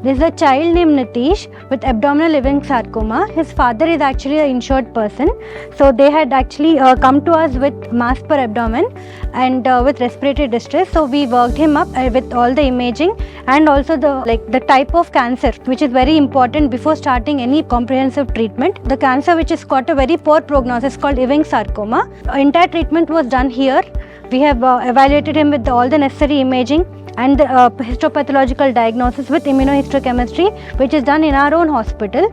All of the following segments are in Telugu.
There's a child named Nitish with abdominal living sarcoma. His father is actually an insured person. So they had actually come to us with mass per abdomen and with respiratory distress. So we worked him up with all the imaging and also the type of cancer, which is very important before starting any comprehensive treatment. The cancer which has got a very poor prognosis called Ewing sarcoma. Entire treatment was done here. We have evaluated him with all the necessary imaging and the histopathological diagnosis with immunohistochemistry, which is done in our own hospital.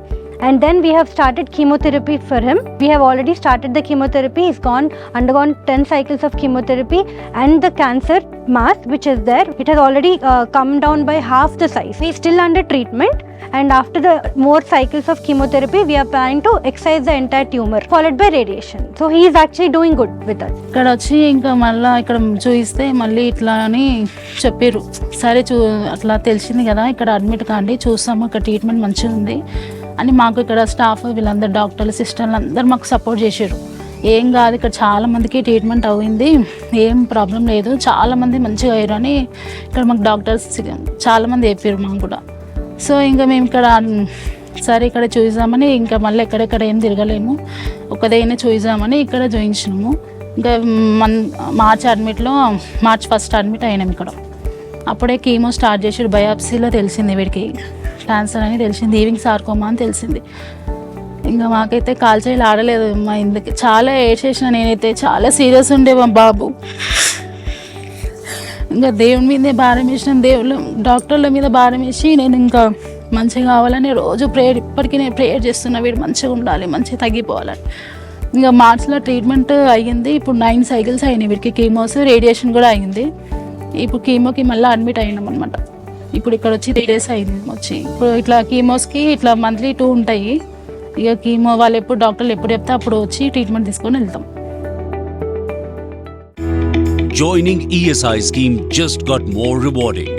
And then we have started chemotherapy for him. We have already started the chemotherapy. He's undergone 10 cycles of chemotherapy, and the cancer mass which is there, it has already come down by half the size. He's still under treatment, and after the more cycles of chemotherapy, we are planning to excise the entire tumor followed by radiation. So he is actually doing good with us. ఇక్కడ వచ్చి ఇంకా మళ్ళీ ఇక్కడ చూయిస్తే మళ్ళీ ఇట్లా అని చెప్పారు. సరే అట్లా తెలిసింది కదా, ఇక్కడ అడ్మిట్ కాండి, చూస్తాము, ఇక్కడ ట్రీట్మెంట్ మంచిగా ఉంది అని మాకు ఇక్కడ స్టాఫ్ వీళ్ళందరూ డాక్టర్లు సిస్టర్లు అందరూ మాకు సపోర్ట్ చేశారు. ఏం కాదు, ఇక్కడ చాలామందికి ట్రీట్మెంట్ అయింది, ఏం ప్రాబ్లం లేదు, చాలామంది మంచిగా అయ్యారు అని ఇక్కడ మాకు డాక్టర్స్ చాలామంది చెప్పారు మాకు కూడా. సో ఇంకా మేము ఇక్కడ సరే ఇక్కడ చూద్దామని ఇంకా మళ్ళీ ఎక్కడెక్కడ ఏం తిరగలేము, ఒకదైనా చూద్దామని ఇక్కడ చూయించినాము. ఇంకా మార్చ్ 1 అడ్మిట్ అయినాం ఇక్కడ. అప్పుడే కీమో స్టార్ట్ చేసాడు. బయాప్సీలో తెలిసింది వీడికి క్యాన్సర్ అని తెలిసింది, ఈవింగ్ సార్కోమా అని తెలిసింది. ఇంకా మాకైతే కాల్చేలు ఆడలేదు. మా ఇందుకు చాలా ఏడ్చేసిన, నేనైతే చాలా సీరియస్ ఉండే మా బాబు. ఇంకా దేవుని మీదే భారం వేసిన, డాక్టర్ల మీద భారం వేసి నేను ఇంకా మంచిగా కావాలని రోజు ఇప్పటికీ నేను ప్రేయర్ చేస్తున్నా, వీడు మంచిగా ఉండాలి, మంచిగా తగ్గిపోవాలని. ఇంకా మార్చ్లో ట్రీట్మెంట్ అయ్యింది. ఇప్పుడు 9 సైకిల్స్ అయినాయి వీడికి, కీమోస్ రేడియేషన్ కూడా అయ్యింది. ఇప్పుడు కీమోకి మళ్ళీ అడ్మిట్ అయినాం అనమాట. ఇప్పుడు ఇక్కడ వచ్చి 3 days అయింది వచ్చి. ఇప్పుడు ఇట్లా కీమోస్కి ఇట్లా మంత్లీ 2 ఉంటాయి. ఇక కీమో వాళ్ళు డాక్టర్లు ఎప్పుడు చెప్తే అప్పుడు వచ్చి ట్రీట్మెంట్ తీసుకొని వెళ్తాం. Joining ESI scheme just got more rewarding.